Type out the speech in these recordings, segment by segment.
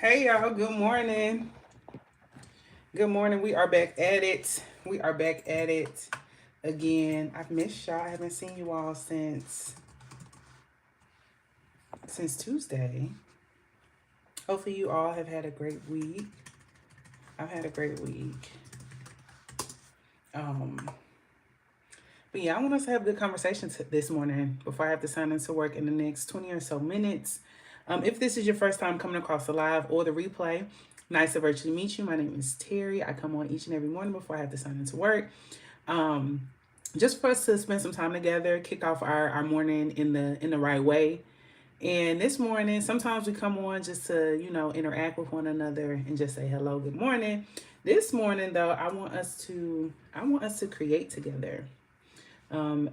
Hey y'all, good morning. Good morning. We are back at it. We are back at it again. I've missed y'all. I haven't seen you all since Tuesday. Hopefully you all have had a great week. I've had a great week. Um but yeah, I want us to have a good conversation this morning before I have to sign into work in the next 20 or so minutes. If this is your first time coming across the live or the replay, nice to virtually meet you. My name is Terry. I come on each and every morning before I have to sign into work. Um, just for us to spend some time together, kick off our morning in the right way. And this morning, sometimes we come on just to, interact with one another and just say hello, good morning. This morning though, I want us to create together.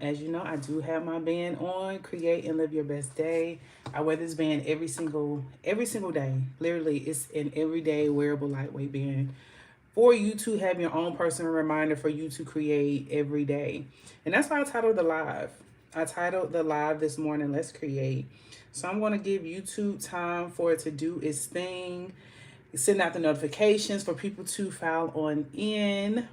As you know, I do have my band on, Create and Live Your Best Day. I wear this band every single day. Literally, it's an everyday wearable lightweight band for you to have your own personal reminder for you to create every day. And that's why I titled the live. I titled the live this morning, Let's Create. So I'm going to give YouTube time for it to do its thing, send out the notifications for people to file on in.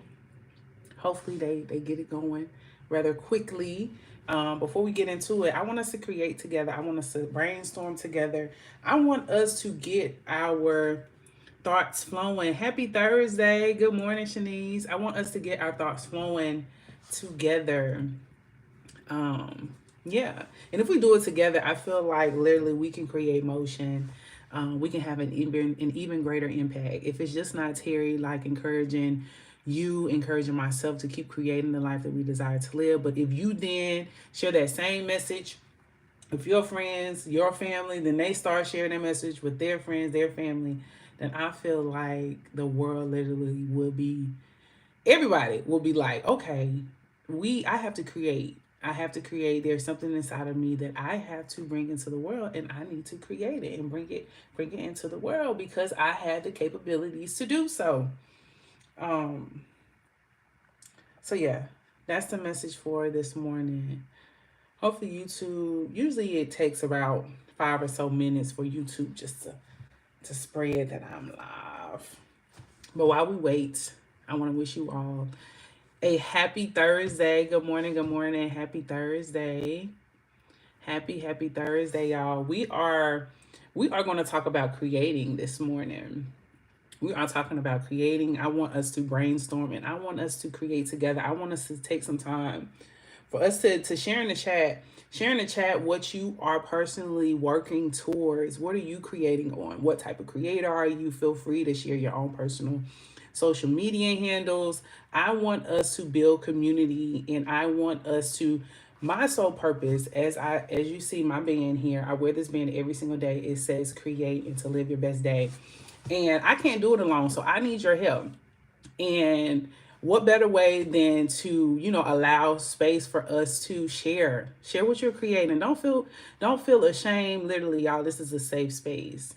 Hopefully they get it going rather quickly. Before we get into it, I want us to create together. I want us to brainstorm together. I want us to get our thoughts flowing. Happy Thursday. Good morning, Shanice. I want us to get our thoughts flowing together. Yeah. And if we do it together, I feel like literally we can create motion. We can have an even greater impact. If it's just not Terry, like encouraging myself to keep creating the life that we desire to live. But if you then share that same message, if your friends, your family, then they start sharing their message with their friends, their family, then I feel like the world literally will be, everybody will be like, okay, I have to create. I have to create. There's something inside of me that I have to bring into the world, and I need to create it and bring it into the world because I have the capabilities to do so. Um, so yeah, that's the message for this morning. Hopefully YouTube, usually it takes about 5 or so minutes for YouTube just to spread that I'm live. But while we wait, I want to wish you all a happy Thursday. Good morning, happy Thursday. Happy Thursday, y'all. We are going to talk about creating this morning. We are talking about creating. I want us to brainstorm and I want us to create together. I want us to take some time for us to share in the chat. Share in the chat what you are personally working towards. What are you creating on? What type of creator are you? Feel free to share your own personal social media handles. I want us to build community and I want us to, my sole purpose, as you see my band here, I wear this band every single day. It says create and to live your best day. And I can't do it alone, so I need your help. And what better way than to, allow space for us to share what you're creating. Don't feel ashamed. Literally, y'all, this is a safe space.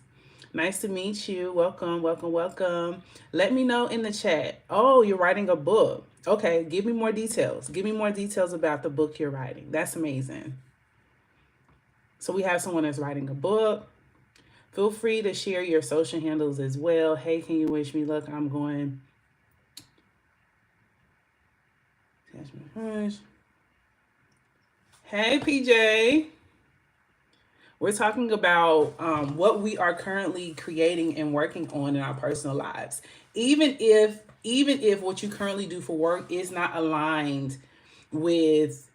Nice to meet you. Welcome, welcome, welcome. Let me know in the chat. Oh, you're writing a book. Okay, give me more details. Give me more details about the book you're writing. That's amazing. So we have someone that's writing a book. Feel free to share your social handles as well. Hey, can you wish me luck? I'm going. Hey, PJ. We're talking about what we are currently creating and working on in our personal lives. Even if what you currently do for work is not aligned with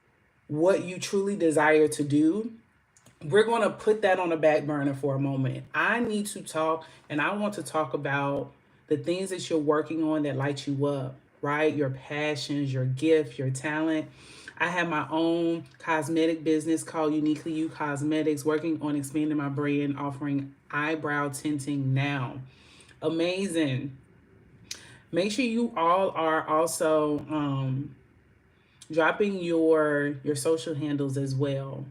what you truly desire to do, we're going to put that on the back burner for a moment. I need to talk and I want to talk about the things that you're working on that light you up, right? Your passions, your gift, your talent. I have my own cosmetic business called Uniquely You Cosmetics, working on expanding my brand, offering eyebrow tinting now. Amazing. Make sure you all are also dropping your social handles as well.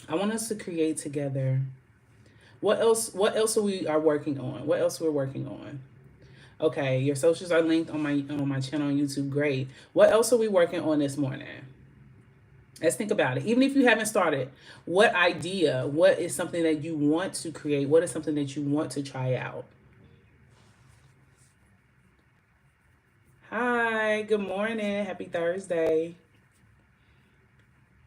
I want us to create together. What else are we are working on? What else we're working on? Okay, your socials are linked on my channel on YouTube. Great. What else are we working on this morning? Let's think about it. Even if you haven't started, what idea, what is something that you want to create? What is something that you want to try out? Hi, good morning. Happy Thursday.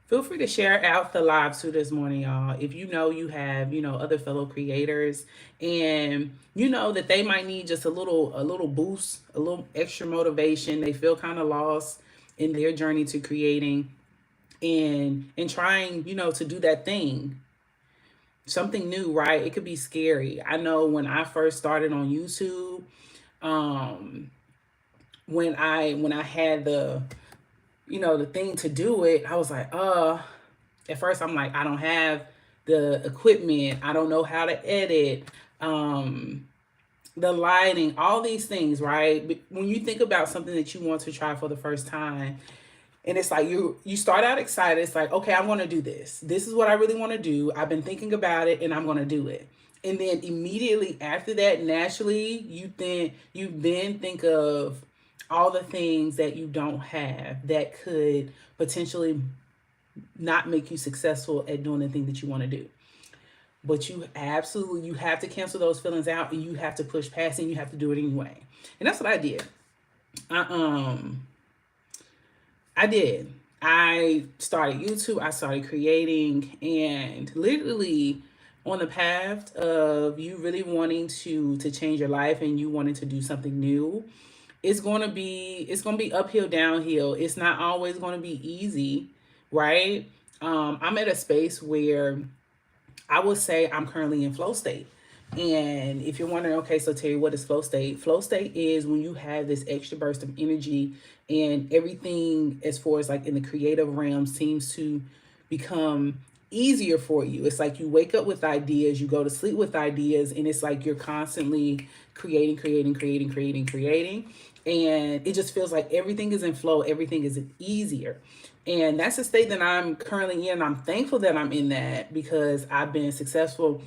Feel free to share out the live too this morning, y'all. If you know you have, other fellow creators and you know that they might need just a little boost, a little extra motivation. They feel kind of lost in their journey to creating and trying, to do that thing. Something new, right? It could be scary. I know when I first started on YouTube, um, when I had the thing to do it, I was like, at first I'm like, I don't have the equipment, I don't know how to edit, um, the lighting, all these things, right? But when you think about something that you want to try for the first time, and it's like you start out excited. It's like, okay, I'm going to do this. This is what I really want to do. I've been thinking about it and I'm going to do it. And then immediately after that, naturally, you then think of all the things that you don't have that could potentially not make you successful at doing the thing that you want to do. But you have to cancel those feelings out, and you have to push past it, and you have to do it anyway. And that's what I did. I I did. I started YouTube, I started creating, and literally on the path of you really wanting to change your life and you wanting to do something new. It's going to be uphill, downhill. It's not always going to be easy, right? I'm at a space where I would say I'm currently in flow state. And if you're wondering, okay, so Terry, what is flow state? Flow state is when you have this extra burst of energy and everything, as far as like in the creative realm, seems to become easier for you. It's like you wake up with ideas, you go to sleep with ideas, and it's like you're constantly creating, creating, creating, creating, creating. And it just feels like everything is in flow, everything is easier. And that's the state that I'm currently in. I'm thankful that I'm in that because I've been successful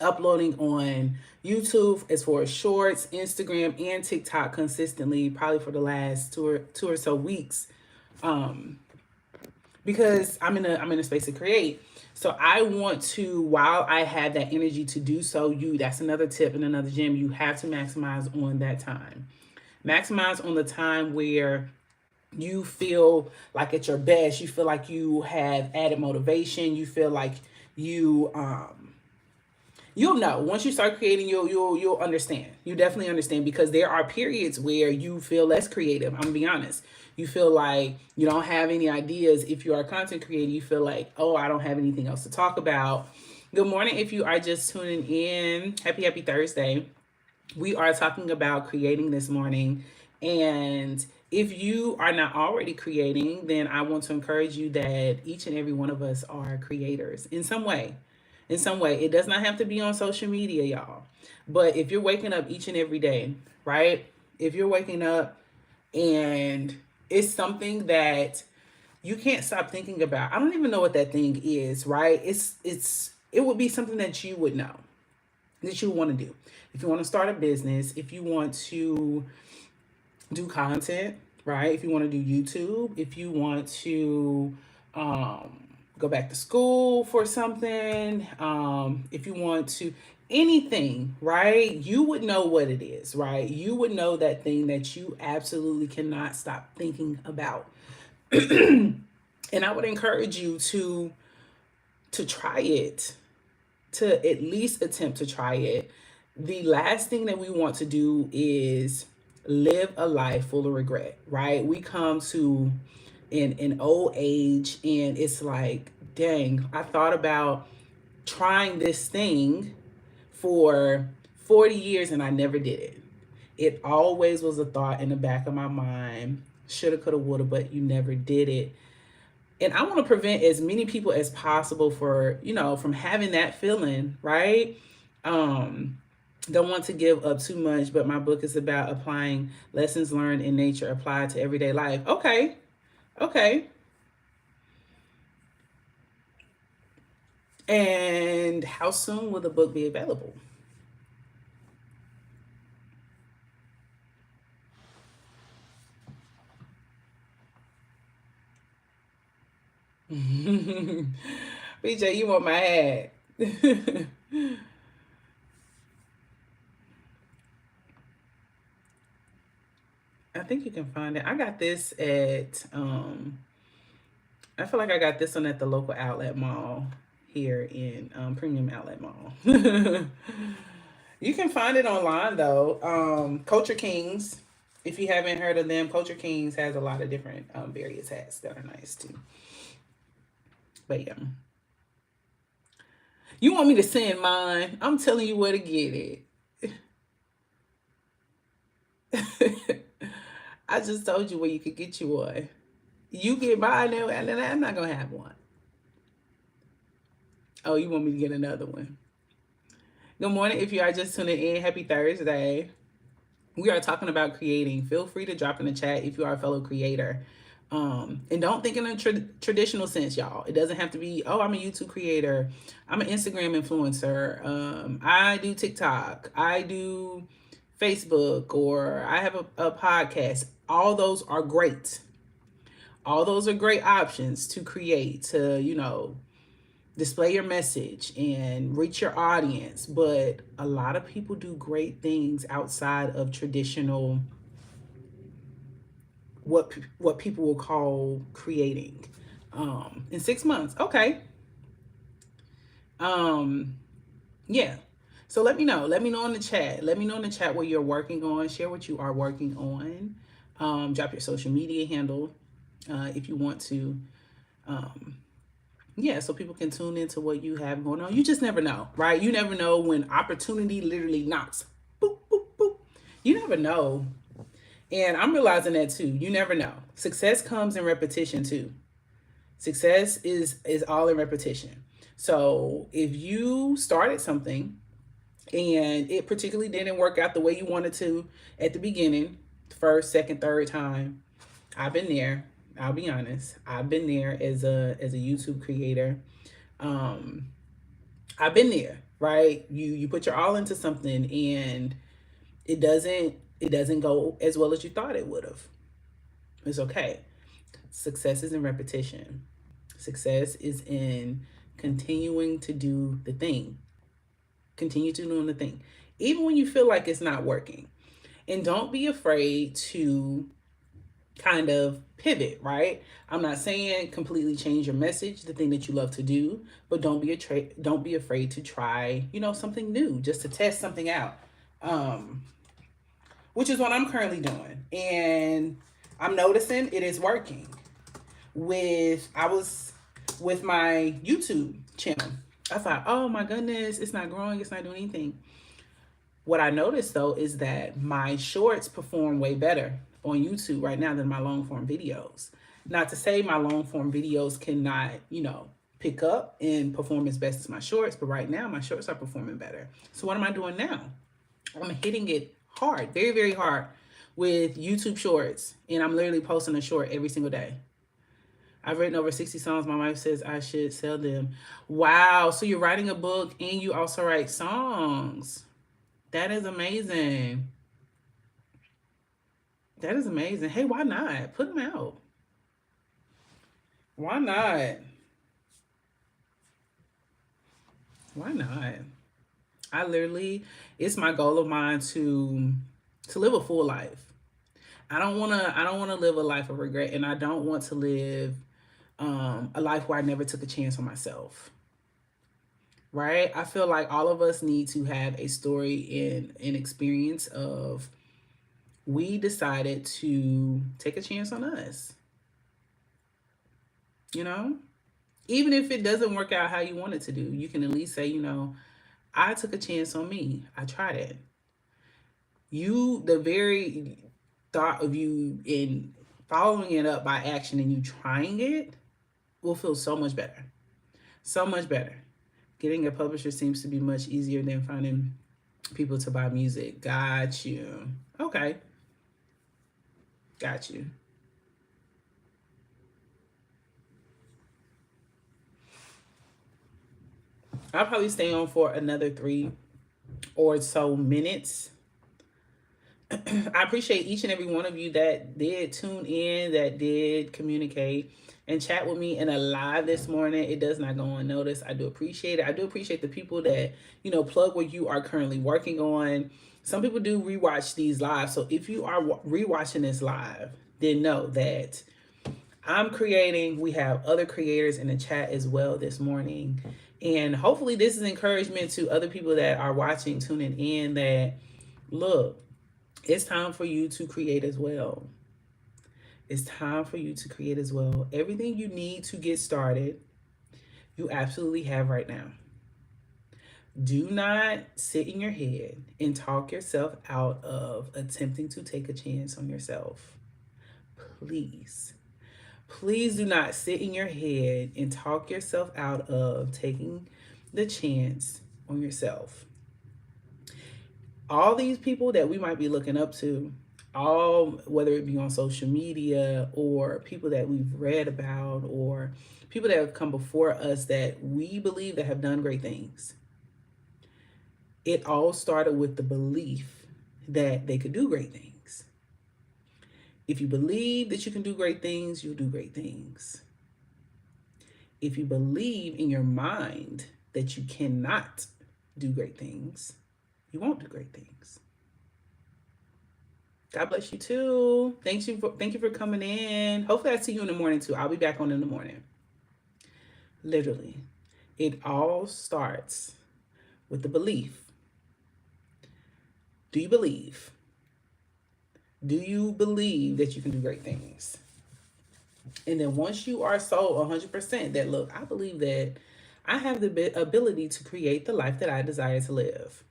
uploading on YouTube as far as shorts, Instagram, and TikTok consistently, probably for the last two or so weeks, um, because I'm in a space to create. So I want to, while I have that energy to do so, that's another tip and another gem. You have to maximize on that time. Maximize on the time where you feel like at your best. You feel like you have added motivation. You feel like you you'll know once you start creating. You'll understand. You definitely understand, because there are periods where you feel less creative. I'm gonna be honest. You feel like you don't have any ideas. If you are a content creator, you feel like, oh, I don't have anything else to talk about. Good morning. If you are just tuning in, happy Thursday. We are talking about creating this morning. And if you are not already creating, then I want to encourage you that each and every one of us are creators in some way. In some way, it does not have to be on social media, y'all. But if you're waking up each and every day, right? If you're waking up and it's something that you can't stop thinking about. I don't even know what that thing is, right? It would be something that you would know, that you want to do. If you want to start a business, if you want to do content, right? If you want to do YouTube, if you want to um, go back to school for something, if you want to anything, right? You would know what it is, right? You would know that thing that you absolutely cannot stop thinking about. And I would encourage you to try it, to at least attempt to try it. The last thing that we want to do is live a life full of regret, right? We come to an old age and it's like, dang, I thought about trying this thing for 40 years and I never did it. It always was a thought in the back of my mind. Shoulda, coulda, woulda, but you never did it. And I want to prevent as many people as possible from having that feeling, right? Um, don't want to give up too much, but my book is about applying lessons learned in nature applied to everyday life. Okay. Okay. And how soon will the book be available? BJ, you want my hat? I think you can find it. I got this at I feel like I got this one at the local outlet mall here in Premium Outlet Mall. You can find it online though. Culture Kings. If you haven't heard of them, Culture Kings has a lot of different various hats that are nice too. But yeah. You want me to send mine? I'm telling you where to get it. I just told you where you could get you one. You get mine now, and then I'm not gonna have one. Oh, you want me to get another one? Good morning. If you are just tuning in, happy Thursday. We are talking about creating. Feel free to drop in the chat if you are a fellow creator. And don't think in a traditional sense, y'all. It doesn't have to be, oh, I'm a YouTube creator. I'm an Instagram influencer. I do TikTok. I do Facebook, or I have a podcast. All those are great. All those are great options to create, to, display your message and reach your audience. But a lot of people do great things outside of traditional, what people will call creating. In 6 months. Okay. Yeah. So let me know. Let me know in the chat. Let me know in the chat what you're working on. Share what you are working on. Drop your social media handle if you want to. Yeah, so people can tune into what you have going on. You just never know, right? You never know when opportunity literally knocks. Boop, boop, boop. You never know. And I'm realizing that too. You never know. Success comes in repetition too. Success is all in repetition. So if you started something and it particularly didn't work out the way you wanted to at the beginning, first, second, third time, I've been there. I'll be honest. I've been there as a YouTube creator. I've been there, right? You put your all into something and it doesn't go as well as you thought it would have. It's okay. Success is in repetition. Success is in continuing to do the thing. Continue to doing the thing. Even when you feel like it's not working. And don't be afraid to kind of pivot, right? I'm not saying completely change your message, the thing that you love to do, but don't be afraid to try, something new, just to test something out. Which is what I'm currently doing. And I'm noticing it is working. I was with my YouTube channel. I thought, oh my goodness, it's not growing, it's not doing anything. What I noticed though is that my shorts perform way better on YouTube right now than my long form videos. Not to say my long form videos cannot, pick up and perform as best as my shorts, but right now my shorts are performing better. So what am I doing now? I'm hitting it hard, very, very hard with YouTube shorts. And I'm literally posting a short every single day. I've written over 60 songs. My wife says I should sell them. Wow. So you're writing a book and you also write songs. That is amazing. That is amazing. Hey, why not? Put them out. Why not? Why not? It's my goal of mine to live a full life. I don't wanna live a life of regret, and I don't want to live a life where I never took a chance on myself. Right? I feel like all of us need to have a story in an experience of we decided to take a chance on us. Even if it doesn't work out how you want it to do, you can at least say, I took a chance on me. I tried it. The very thought of you in following it up by action and you trying it will feel so much better. So much better. Getting a publisher seems to be much easier than finding people to buy music. Got you. Okay. Got you. I'll probably stay on for another 3 or so minutes. I appreciate each and every one of you that did tune in, that did communicate. and chat with me in a live this morning. It does not go unnoticed. I do appreciate it. I do appreciate the people that, plug what you are currently working on. Some people do rewatch these live. So if you are rewatching this live, then know that I'm creating. We have other creators in the chat as well this morning. And hopefully this is encouragement to other people that are watching, tuning in, that look, it's time for you to create as well. It's time for you to create as well. Everything you need to get started, you absolutely have right now. Do not sit in your head and talk yourself out of attempting to take a chance on yourself. Please. Please do not sit in your head and talk yourself out of taking the chance on yourself. All these people that we might be looking up to, whether it be on social media or people that we've read about or people that have come before us that we believe that have done great things, it all started with the belief that they could do great things. If you believe that you can do great things, you'll do great things. If you believe in your mind that you cannot do great things, you won't do great things. God bless you too. Thank you for coming in. Hopefully I see you in the morning too. I'll be back on in the morning. Literally, it all starts with the belief. Do you believe? Do you believe that you can do great things? And then once you are so 100% that, look, I believe that I have the ability to create the life that I desire to live.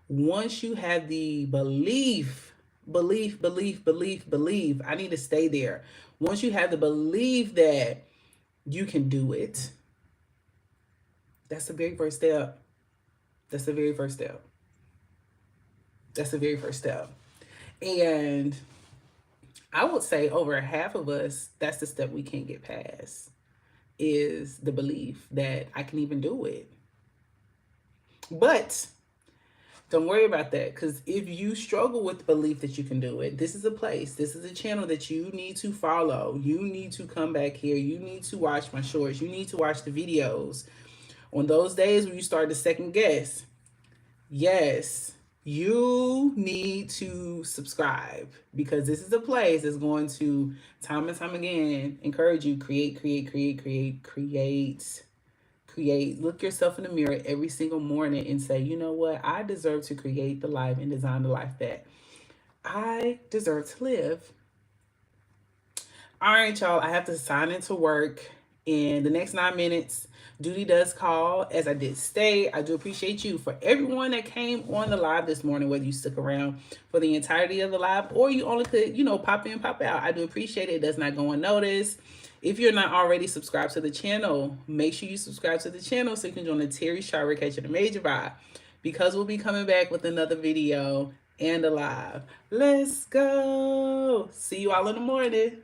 Once you have the belief, I need to stay there. Once you have the belief that you can do it, that's the very first step. That's the very first step. That's the very first step. And I would say over half of us, that's the step we can't get past, is the belief that I can even do it. But don't worry about that, because if you struggle with the belief that you can do it, this is a place, this is a channel that you need to follow. You need to come back here. You need to watch my shorts. You need to watch the videos. On those days when you start to second guess, yes, you need to subscribe, because this is a place that's going to time and time again encourage you, create. Look yourself in the mirror every single morning and say, you know what? I deserve to create the life and design the life that I deserve to live. All right, y'all, I have to sign into work in the next 9 minutes. Duty does call, as I did state. I do appreciate you. For everyone that came on the live this morning, whether you stuck around for the entirety of the live or you only could, pop in, pop out, I do appreciate it. It does not go unnoticed. If you're not already subscribed to the channel, make sure you subscribe to the channel so you can join the Terry Shower Catching the Major Vibe, because we'll be coming back with another video and a live. Let's go. See you all in the morning.